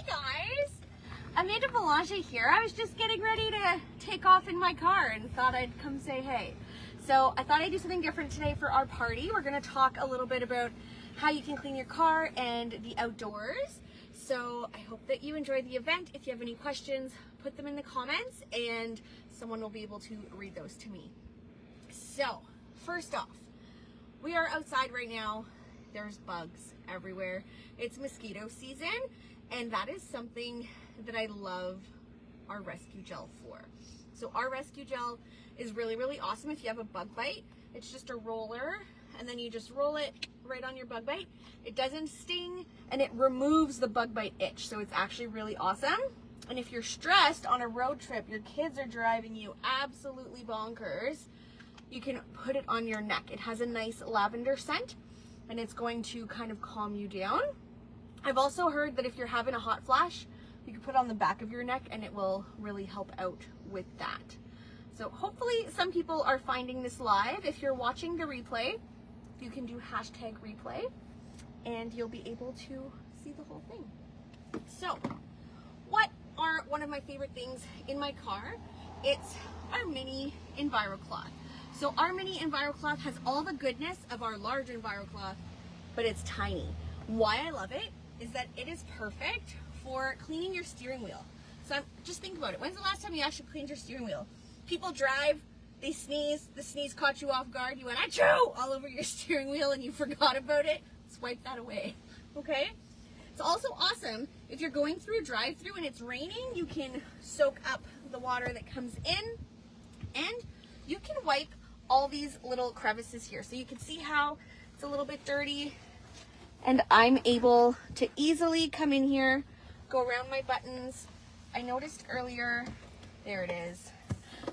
Guys, Amanda Belanger here. I was just getting ready to take off in my car and thought I'd come say hey. So I thought I'd do something different today for our party. We're going to talk a little bit about how you can clean your car and the outdoors. So I hope that you enjoyed the event. If you have any questions, put them in the comments and someone will be able to read those to me. So first off, we are outside right now. There's bugs everywhere. It's mosquito season, and that is something that I love our rescue gel for. So our rescue gel is really, really awesome if you have a bug bite. It's just a roller, and then you just roll it right on your bug bite. It doesn't sting, and it removes the bug bite itch. So it's actually really awesome. And if you're stressed on a road trip, your kids are driving you absolutely bonkers, you can put it on your neck. It has a nice lavender scent, and it's going to kind of calm you down. I've also heard that if you're having a hot flash, you can put it on the back of your neck and it will really help out with that. So hopefully some people are finding this live. If you're watching the replay, you can do #replay and you'll be able to see the whole thing. So what are one of my favorite things in my car? It's our mini EnviroCloth. So our mini EnviroCloth has all the goodness of our large EnviroCloth, but it's tiny. Why I love it is that it is perfect for cleaning your steering wheel. So just think about it. When's the last time you actually cleaned your steering wheel? People drive, they sneeze, the sneeze caught you off guard, you went achoo all over your steering wheel and you forgot about it. Swipe that away, okay? It's also awesome if you're going through a drive-through and it's raining, you can soak up the water that comes in and you can wipe all these little crevices here. So you can see how it's a little bit dirty, and I'm able to easily come in here, go around my buttons. I noticed earlier, there it is.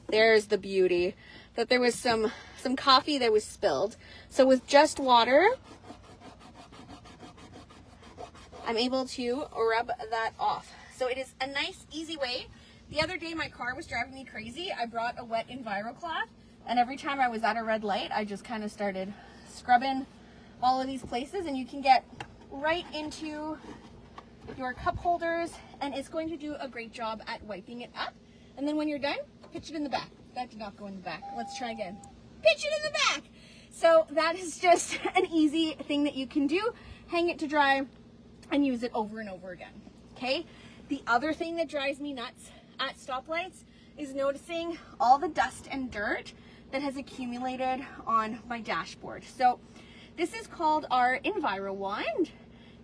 There's the beauty, that there was some coffee that was spilled. So with just water, I'm able to rub that off. So it is a nice, easy way. The other day my car was driving me crazy. I brought a wet EnviroCloth, and every time I was at a red light, I just kind of started scrubbing all of these places, and you can get right into your cup holders, and it's going to do a great job at wiping it up. And then when you're done, pitch it in the back. That did not go in the back. Let's try again. Pitch it in the back. So that is just an easy thing that you can do. Hang it to dry and use it over and over again. Okay? The other thing that drives me nuts at stoplights is noticing all the dust and dirt that has accumulated on my dashboard. So this is called our Enviro Wand.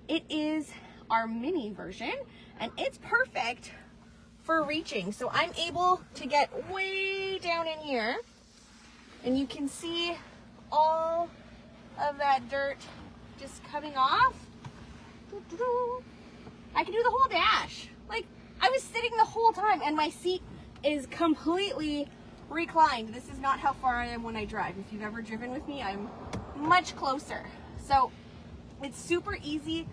It is our mini version and it's perfect for reaching. So I'm able to get way down in here and you can see all of that dirt just coming off. I can do the whole dash. Like, I was sitting the whole time and my seat is completely reclined. This is not how far I am when I drive. If you've ever driven with me, I'm much closer. So it's super easy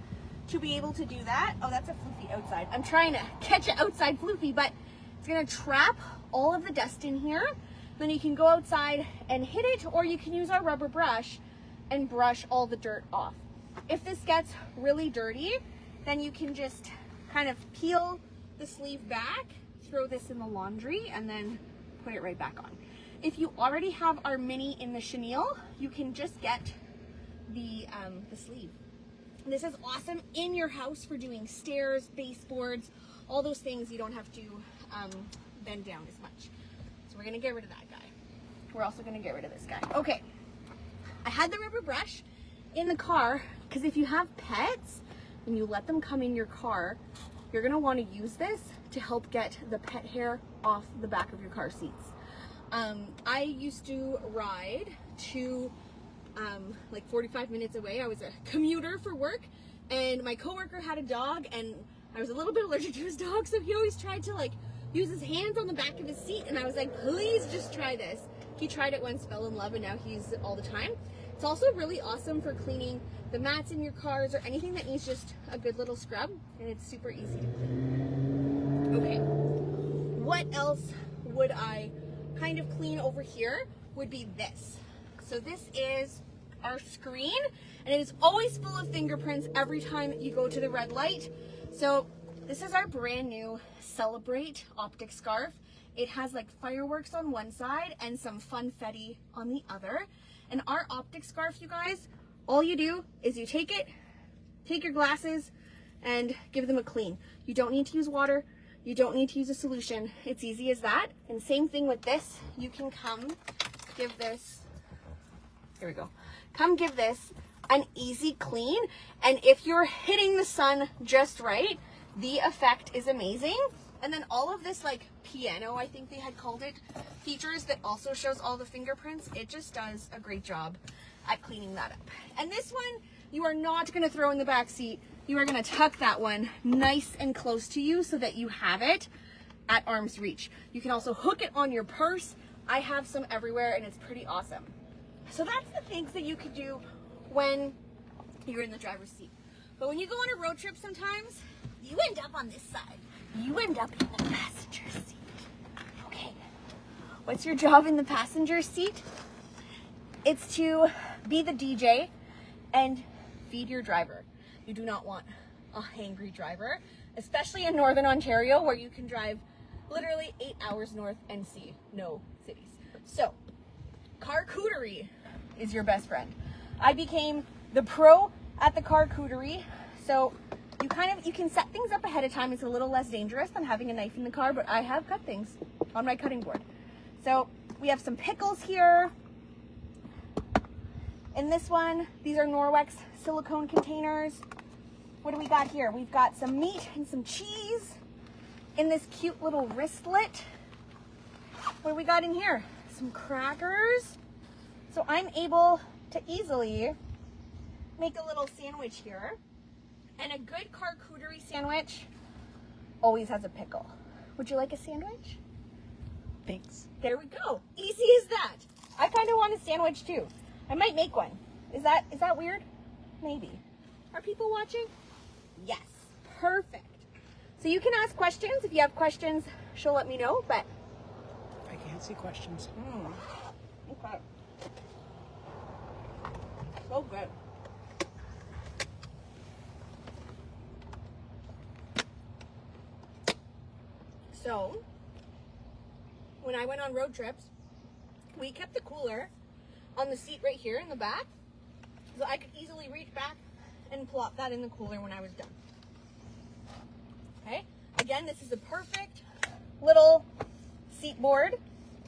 to be able to do that. Oh, that's a floofy outside. I'm trying to catch an outside floofy, but it's gonna trap all of the dust in here. Then you can go outside and hit it, or you can use our rubber brush and brush all the dirt off. If this gets really dirty, then you can just kind of peel the sleeve back, throw this in the laundry, and then put it right back on. If you already have our mini in the chenille, you can just get the sleeve. This is awesome in your house for doing stairs, baseboards, all those things. You don't have to bend down as much. So we're gonna get rid of that guy. We're also gonna get rid of this guy. Okay, I had the rubber brush in the car because if you have pets and you let them come in your car, you're gonna wanna use this to help get the pet hair off the back of your car seats. I used to ride to like 45 minutes away. I was a commuter for work and my coworker had a dog and I was a little bit allergic to his dog, so he always tried to like use his hands on the back of his seat, and I was like, please just try this. He tried it once, fell in love, and now he's all the time. It's also really awesome for cleaning the mats in your cars or anything that needs just a good little scrub, and it's super easy to clean. Okay, what else would I kind of clean over here would be this. So this is our screen, and it is always full of fingerprints every time you go to the red light. So This is our brand new Celebrate optic scarf. It has like fireworks on one side and some funfetti on the other. And our optic scarf, you guys, all you do is you take it, take your glasses and give them a clean. You don't need to use water. You don't need to use a solution. It's easy as that. And same thing with this. You can come give this, here we go. Come give this an easy clean. And if you're hitting the sun just right, the effect is amazing. And then all of this like piano, I think they had called it, features that also shows all the fingerprints. It just does a great job at cleaning that up. And this one, you are not gonna throw in the back seat. You are gonna tuck that one nice and close to you so that you have it at arm's reach. You can also hook it on your purse. I have some everywhere and it's pretty awesome. So that's the things that you could do when you're in the driver's seat. But when you go on a road trip sometimes, you end up on this side. You end up in the passenger seat. Okay, what's your job in the passenger seat? It's to be the DJ and feed your driver. You do not want a hangry driver, especially in Northern Ontario where you can drive literally 8 hours north and see no cities. So, charcuterie is your best friend. I became the pro at the charcuterie, so you can set things up ahead of time. It's a little less dangerous than having a knife in the car, but I have cut things on my cutting board. So we have some pickles here. In this one, these are Norwex silicone containers. What do we got here? We've got some meat and some cheese in this cute little wristlet. What do we got in here? Some crackers. So I'm able to easily make a little sandwich here. And a good charcuterie sandwich always has a pickle. Would you like a sandwich? Thanks. There we go. Easy as that. I kind of want a sandwich too. I might make one. Is that weird? Maybe. Are people watching? Yes. Perfect. So you can ask questions. If you have questions, she'll let me know, but I can't see questions. Okay. So good. So, when I went on road trips, we kept the cooler on the seat right here in the back, so I could easily reach back and plop that in the cooler when I was done. Okay, again, this is a perfect little seat board.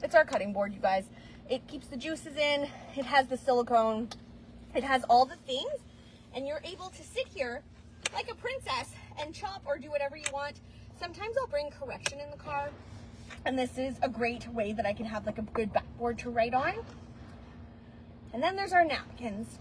It's our cutting board, you guys. It keeps the juices in, it has the silicone, it has all the things, and you're able to sit here like a princess and chop or do whatever you want. Sometimes I'll bring correction in the car, and this is a great way that I can have like a good backboard to write on. And then there's our napkins.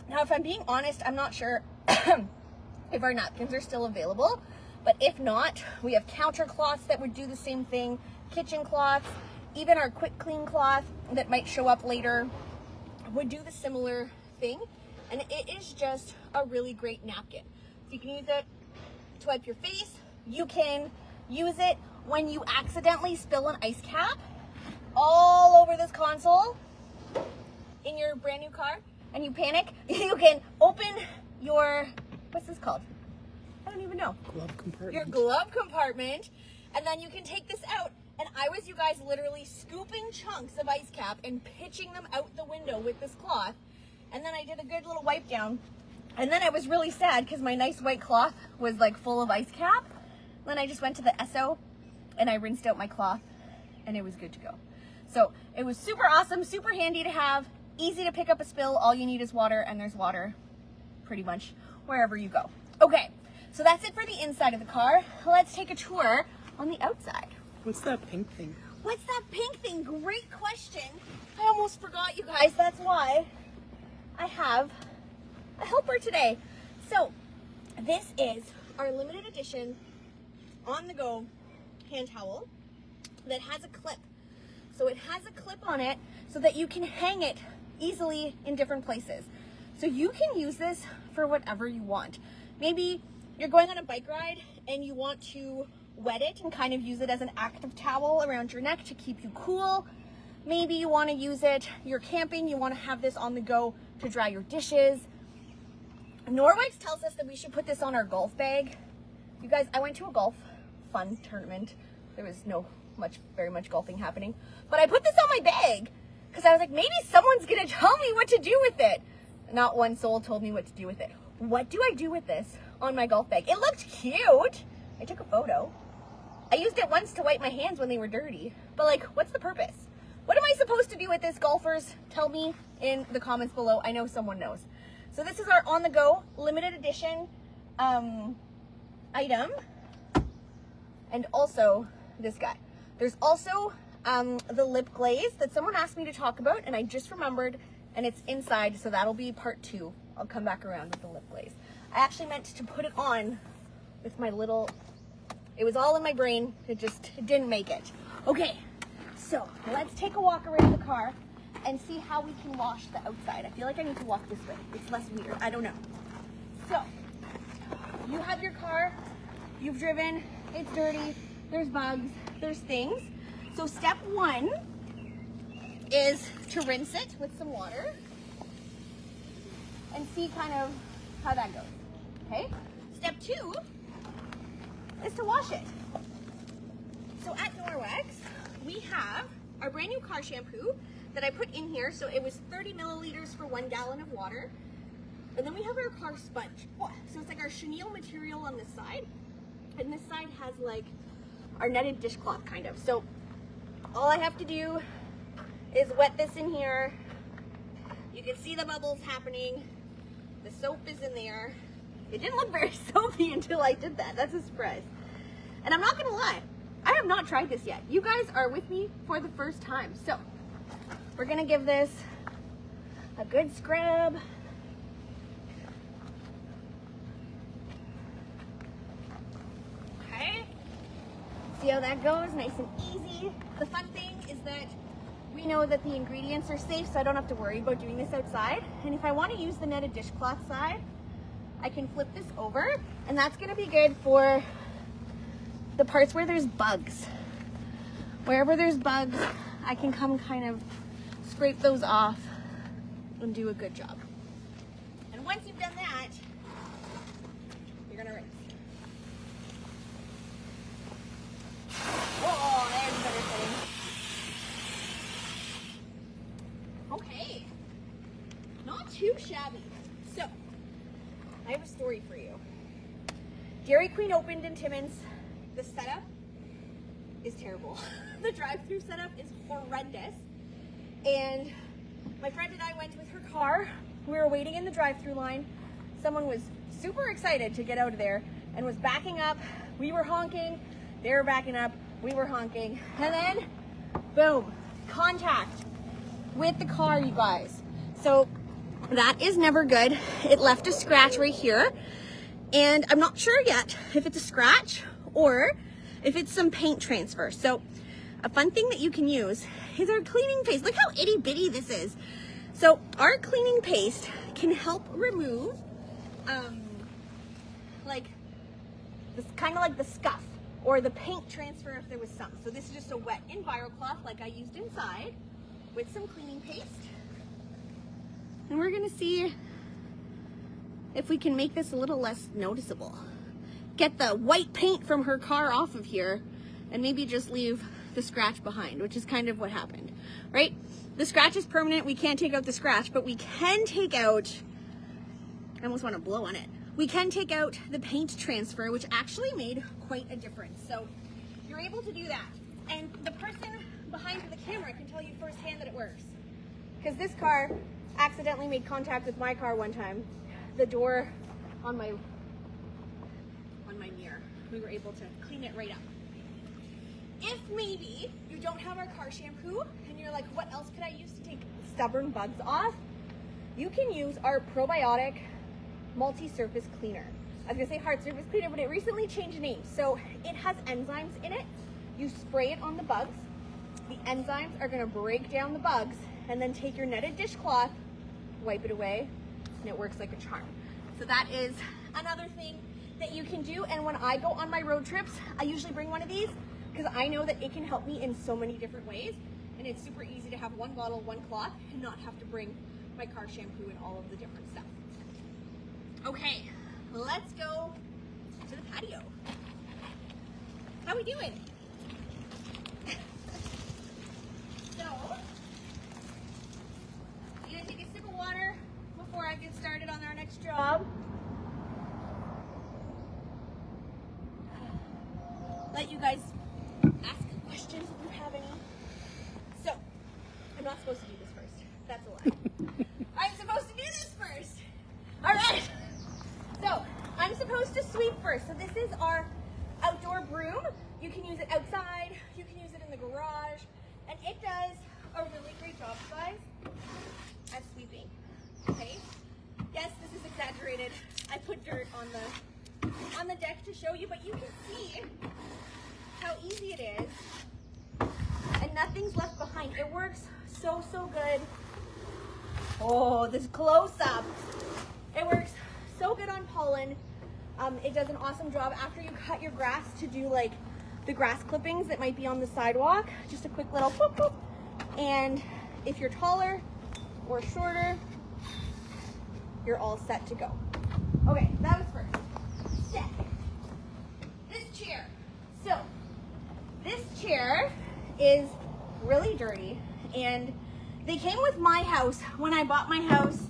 Now, if I'm being honest, I'm not sure if our napkins are still available, but if not, we have counter cloths that would do the same thing, kitchen cloths, even our quick clean cloth that might show up later would do the similar thing. And it is just a really great napkin. So you can use it to wipe your face. You can use it when you accidentally spill an ice cap all over this console in your brand new car and you panic. You can open your, what's this called? I don't even know. Glove compartment. Your glove compartment. And then you can take this out. And I was, you guys, literally scooping chunks of ice cap and pitching them out the window with this cloth. And then I did a good little wipe down. And then I was really sad because my nice white cloth was like full of ice cap. Then I just went to the Esso and I rinsed out my cloth and it was good to go. So it was super awesome, super handy to have, easy to pick up a spill. All you need is water, and there's water pretty much wherever you go. Okay, so that's it for the inside of the car. Let's take a tour on the outside. What's that pink thing? What's that pink thing? Great question. I almost forgot, you guys. That's why I have a helper today. So this is our limited edition on-the-go hand towel that has a clip. So it has a clip on it so that you can hang it easily in different places. So you can use this for whatever you want. Maybe you're going on a bike ride and you want to wet it and kind of use it as an active towel around your neck to keep you cool. Maybe you want to use it, you're camping, you want to have this on the go to dry your dishes. Norwex tells us that we should put this on our golf bag You guys, I went to a golf fun tournament. There was very much golfing happening. But I put this on my bag because I was like, maybe someone's gonna tell me what to do with it. Not one soul told me what to do with it. What do I do with this on my golf bag? It looked cute. I took a photo. I used it once to wipe my hands when they were dirty. But like, what's the purpose? What am I supposed to do with this, golfers? Tell me in the comments below. I know someone knows. So this is our on-the-go limited edition item. And also this guy. There's also the lip glaze that someone asked me to talk about, and I just remembered, and it's inside, so that'll be part 2. I'll come back around with the lip glaze. I actually meant to put it on with my little, it was all in my brain, it didn't make it. Okay, so let's take a walk around the car and see how we can wash the outside. I feel like I need to walk this way. It's less weird, I don't know. So, you have your car, you've driven, it's dirty, there's bugs, there's things. So step 1 is to rinse it with some water and see kind of how that goes, okay? Step 2 is to wash it. So at Norwex, we have our brand new car shampoo that I put in here. So it was 30 milliliters for 1 gallon of water. And then we have our car sponge. So it's like our chenille material on this side. And this side has like our netted dishcloth kind of. So all I have to do is wet this in here. You can see the bubbles happening. The soap is in there. It didn't look very soapy until I did that. That's a surprise. And I'm not gonna lie, I have not tried this yet. You guys are with me for the first time. So we're gonna give this a good scrub. Okay. See how that goes, nice and easy. The fun thing is that we know that the ingredients are safe, so I don't have to worry about doing this outside. And if I want to use the netted dishcloth side, I can flip this over, and that's gonna be good for the parts where there's bugs. Wherever there's bugs, I can come kind of scrape those off and do a good job. And once you've done that, you're gonna rinse. Oh, there's a better setting. Okay, not too shabby. So, I have a story for you. Dairy Queen opened in Timmins. The setup is terrible. The drive-through setup is horrendous. And my friend and I went with her car. We were waiting in the drive-through line. Someone was super excited to get out of there and was backing up. We were honking. They were backing up. We were honking. And then, boom, contact with the car, you guys. So that is never good. It left a scratch right here. And I'm not sure yet if it's a scratch or if it's some paint transfer. So a fun thing that you can use is our cleaning paste. Look how itty bitty this is. So our cleaning paste can help remove like this kind of like the scuff or the paint transfer if there was some. So this is just a wet EnviroCloth like I used inside with some cleaning paste. And we're gonna see if we can make this a little less noticeable. Get the white paint from her car off of here and maybe just leave the scratch behind, which is kind of what happened, right? The scratch is permanent. We can't take out the scratch, but we can take out, I almost want to blow on it. We can take out the paint transfer, which actually made quite a difference. So you're able to do that. And the person behind the camera can tell you firsthand that it works. Because this car accidentally made contact with my car one time. The door on my mirror. We were able to clean it right up. If maybe you don't have our car shampoo and you're like, what else could I use to take stubborn bugs off? You can use our probiotic multi-surface cleaner. I was gonna say hard surface cleaner, but it recently changed names. So it has enzymes in it. You spray it on the bugs. The enzymes are gonna break down the bugs and then take your netted dishcloth, wipe it away, and it works like a charm. So that is another thing that you can do. And when I go on my road trips, I usually bring one of these because I know that it can help me in so many different ways. And it's super easy to have one bottle, one cloth, and not have to bring my car shampoo and all of the different stuff. Okay, let's go to the patio. Patio. How we doing? So, I'm gonna take a sip of water before I get started on our next job. Let you guys ask questions if you have any. So, I'm not supposed to do this first. That's a lie. I'm supposed to do this first. All right. So, I'm supposed to sweep first. So this is our outdoor broom. You can use it outside. You can use it in the garage. And it does a really great job, guys, at sweeping. Okay? Yes, this is exaggerated. I put dirt on the deck to show you, but you can see how easy it is. And nothing's left behind. It works so good. Oh, this close-up. It works so good on pollen. It does an awesome job after you cut your grass to do like the grass clippings that might be on the sidewalk. Just a quick little boop boop. And if you're taller or shorter, you're all set to go. Okay, that was first. Second, this chair. So, this chair is really dirty, and they came with my house when I bought my house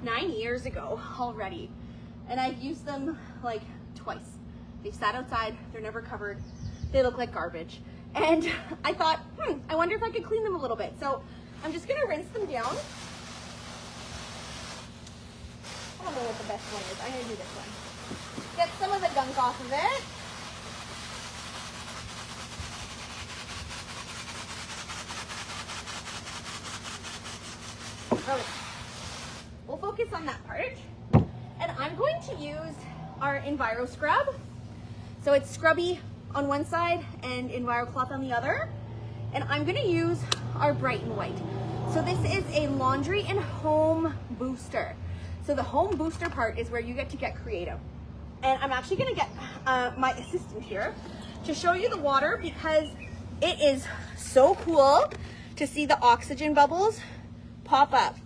9 years ago already, and I've used them like twice. They've sat outside, they're never covered, they look like garbage. And I thought, I wonder if I could clean them a little bit. So I'm just gonna rinse them down. I don't know what the best one is. I'm gonna do this one. Get some of the gunk off of it. Okay. We'll focus on that part. And I'm going to use our Enviro Scrub. So it's scrubby on one side and Enviro Cloth on the other. And I'm gonna use our Bright and White. So this is a laundry and home booster. So the home booster part is where you get to get creative. And I'm actually gonna get my assistant here to show you the water, because it is so cool to see the oxygen bubbles pop up.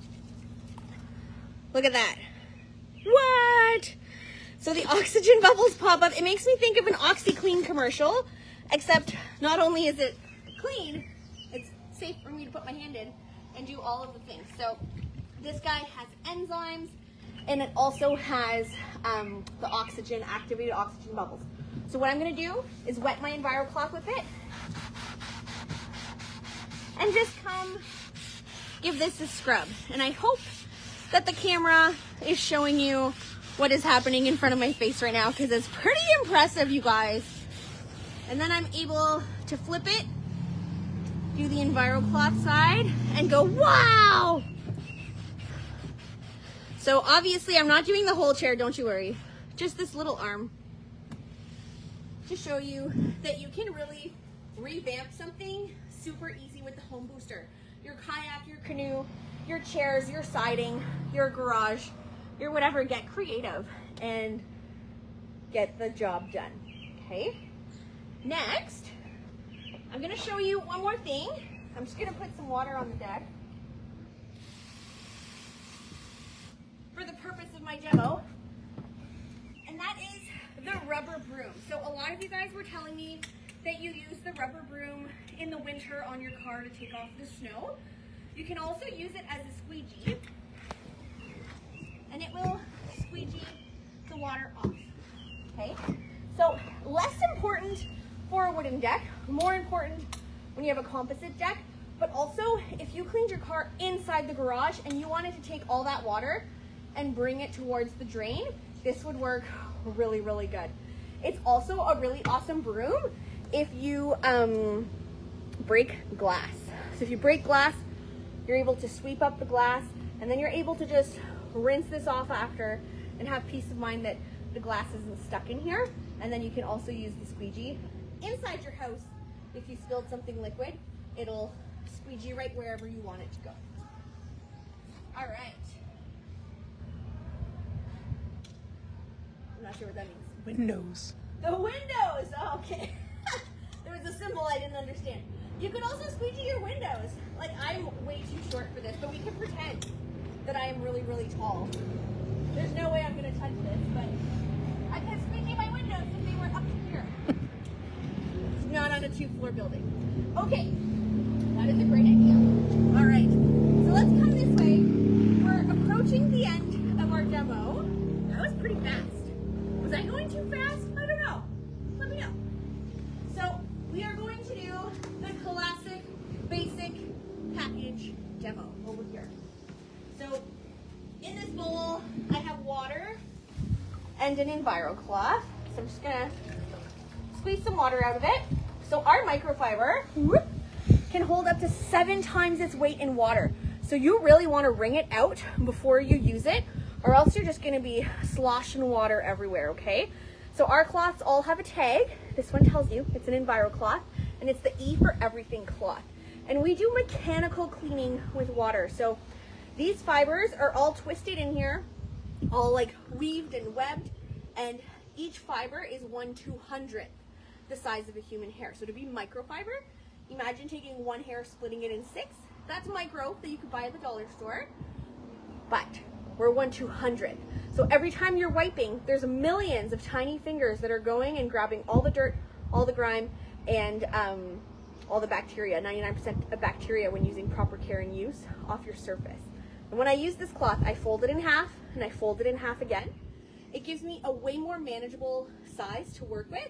Look at that. What? So the oxygen bubbles pop up. It makes me think of an OxyClean commercial, except not only is it clean, it's safe for me to put my hand in and do all of the things. So this guy has enzymes, and it also has the oxygen, activated oxygen bubbles. So what I'm gonna do is wet my Enviro Cloth with it and just come give this a scrub. And I hope that the camera is showing you what is happening in front of my face right now, because it's pretty impressive, you guys. And then I'm able to flip it, do the Enviro Cloth side, and go, wow! So obviously I'm not doing the whole chair, don't you worry. Just this little arm to show you that you can really revamp something super easy with the home booster. Your kayak, your canoe, your chairs, your siding, your garage, your whatever, get creative and get the job done, okay? Next, I'm gonna show you one more thing. I'm just gonna put some water on the deck for the purpose of my demo, and that is the rubber broom. So a lot of you guys were telling me that you use the rubber broom in the winter on your car to take off the snow. You can also use it as a squeegee, and it will squeegee the water off, okay? So less important for a wooden deck, more important when you have a composite deck, but also if you cleaned your car inside the garage and you wanted to take all that water and bring it towards the drain, this would work really, really good. It's also a really awesome broom if you break glass. So if you break glass, you're able to sweep up the glass, and then you're able to just rinse this off after and have peace of mind that the glass isn't stuck in here. And then you can also use the squeegee inside your house. If you spilled something liquid, it'll squeegee right wherever you want it to go. All right. I'm not sure what that means. Windows. The windows, okay. There was a symbol I didn't understand. You could also squeegee your windows. Like, I'm way too short for this, but we can pretend that I am really, really tall. There's no way I'm gonna touch this, but I can squeegee my windows not a 2-floor building. Okay, that is a great idea. All right, so let's come this way. We're approaching the end of our demo. That was pretty fast. Was I going too fast? I don't know. Let me know. So we are going to do the classic, basic package demo over here. So in this bowl, I have water and an EnviroCloth. So I'm just gonna squeeze some water out of it. So our microfiber can hold up to 7 times its weight in water. So you really want to wring it out before you use it, or else you're just going to be sloshing water everywhere, okay? So our cloths all have a tag. This one tells you it's an EnviroCloth, and it's the E for everything cloth. And we do mechanical cleaning with water. So these fibers are all twisted in here, all like weaved and webbed, and each fiber is 1/200th the size of a human hair. So to be microfiber, imagine taking one hair, splitting it in 6. That's micro that you could buy at the dollar store, but we're 1/200th. So every time you're wiping, there's millions of tiny fingers that are going and grabbing all the dirt, all the grime, and all the bacteria, 99% of bacteria when using proper care and use off your surface. And when I use this cloth, I fold it in half and I fold it in half again. It gives me a way more manageable size to work with.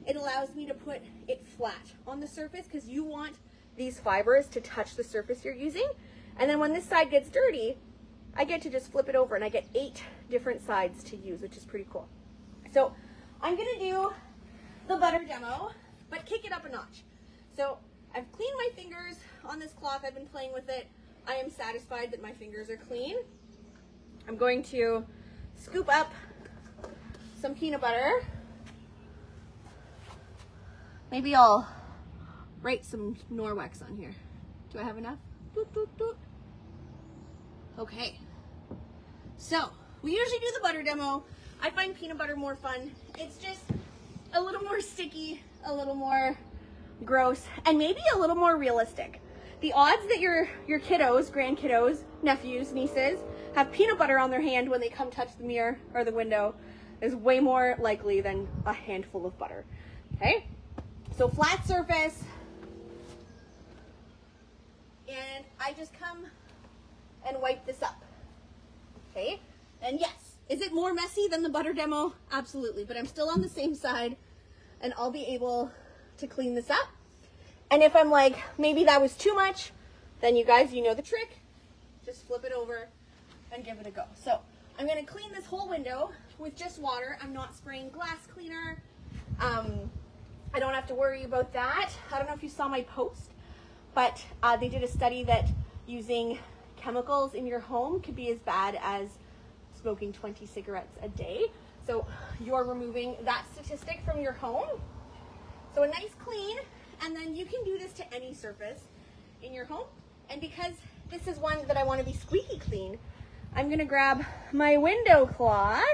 It allows me to put it flat on the surface because you want these fibers to touch the surface you're using. And then when this side gets dirty, I get to just flip it over and I get 8 different sides to use, which is pretty cool. So I'm gonna do the butter demo, but kick it up a notch. So I've cleaned my fingers on this cloth. I've been playing with it. I am satisfied that my fingers are clean. I'm going to scoop up some peanut butter. Maybe I'll write some Norwex on here. Do I have enough? Doot, doot, doot. Okay. So we usually do the butter demo. I find peanut butter more fun. It's just a little more sticky, a little more gross, and maybe a little more realistic. The odds that your kiddos, grandkiddos, nephews, nieces have peanut butter on their hand when they come touch the mirror or the window is way more likely than a handful of butter. Okay? So flat surface, and I just come and wipe this up. Okay? And yes, is it more messy than the butter demo? Absolutely, but I'm still on the same side and I'll be able to clean this up. And if I'm like, maybe that was too much, then you guys, you know the trick. Just flip it over and give it a go. So I'm gonna clean this whole window with just water. I'm not spraying glass cleaner. I don't have to worry about that. I don't know if you saw my post, but they did a study that using chemicals in your home could be as bad as smoking 20 cigarettes a day. So you're removing that statistic from your home. So a nice clean, and then you can do this to any surface in your home. And because this is one that I want to be squeaky clean, I'm gonna grab my window cloth.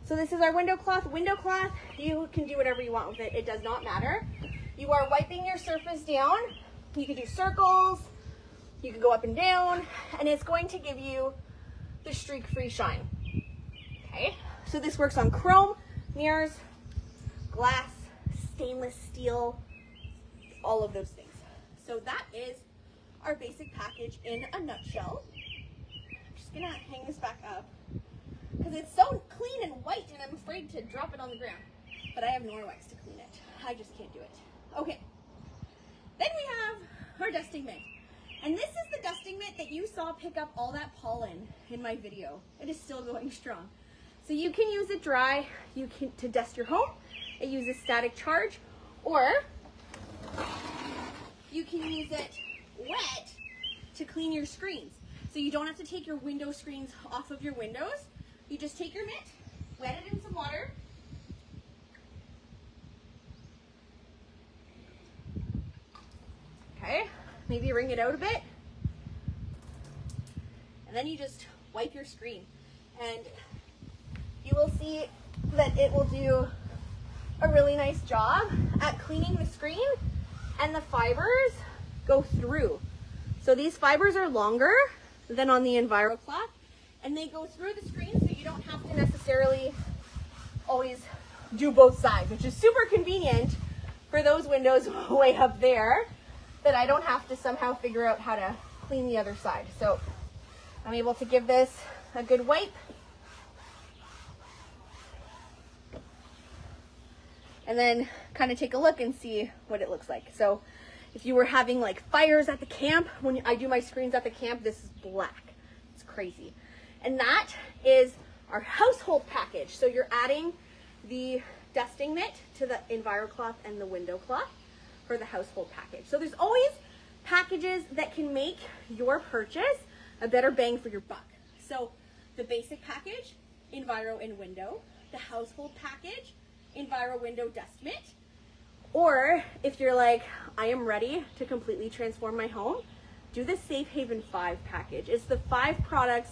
So this is our window cloth. Window cloth, you can do whatever you want with it. It does not matter. You are wiping your surface down. You can do circles, you can go up and down, and it's going to give you the streak-free shine. Okay, so this works on chrome, mirrors, glass, stainless steel, all of those things. So that is our basic package in a nutshell. I'm just gonna hang this back up because it's so clean and white and I'm afraid to drop it on the ground. But I have Norwex to clean it. I just can't do it. Okay, then we have our dusting mitt. And this is the dusting mitt that you saw pick up all that pollen in my video. It is still going strong. So you can use it dry, you can to dust your home. It uses static charge, or you can use it wet to clean your screens. So you don't have to take your window screens off of your windows. You just take your mitt, wet it in some water, okay, maybe wring it out a bit, and then you just wipe your screen. And you will see that it will do a really nice job at cleaning the screen, and the fibers go through. So these fibers are longer than on the EnviroCloth, and they go through the screen, so you don't have to necessarily always do both sides, which is super convenient for those windows way up there that I don't have to somehow figure out how to clean the other side. So I'm able to give this a good wipe. And then kind of take a look and see what it looks like. So if you were having like fires at the camp, when I do my screens at the camp, this is black. It's crazy. And that is our household package. So you're adding the dusting mitt to the EnviroCloth and the window cloth for the household package. So there's always packages that can make your purchase a better bang for your buck. So the basic package, Enviro and window, the household package, Enviro window dust mitt, or if you're like, I am ready to completely transform my home, do the Safe Haven 5 package. It's the 5 products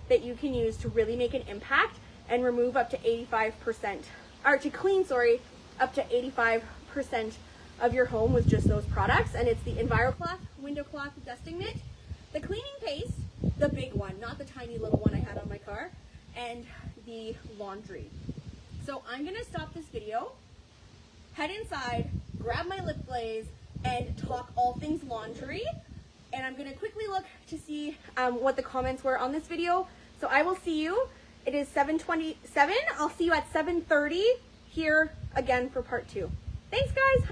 that you can use to really make an impact and remove up to 85%, or to clean, sorry, up to 85% of your home with just those products. And it's the EnviroCloth, window cloth, dusting mitt, the cleaning paste, the big one, not the tiny little one I had on my car, and the laundry. So I'm gonna stop this video, head inside, grab my lip glaze, and talk all things laundry. And I'm gonna quickly look to see what the comments were on this video. So I will see you. It is 7:27. I'll see you at 7:30 here again for part 2. Thanks, guys.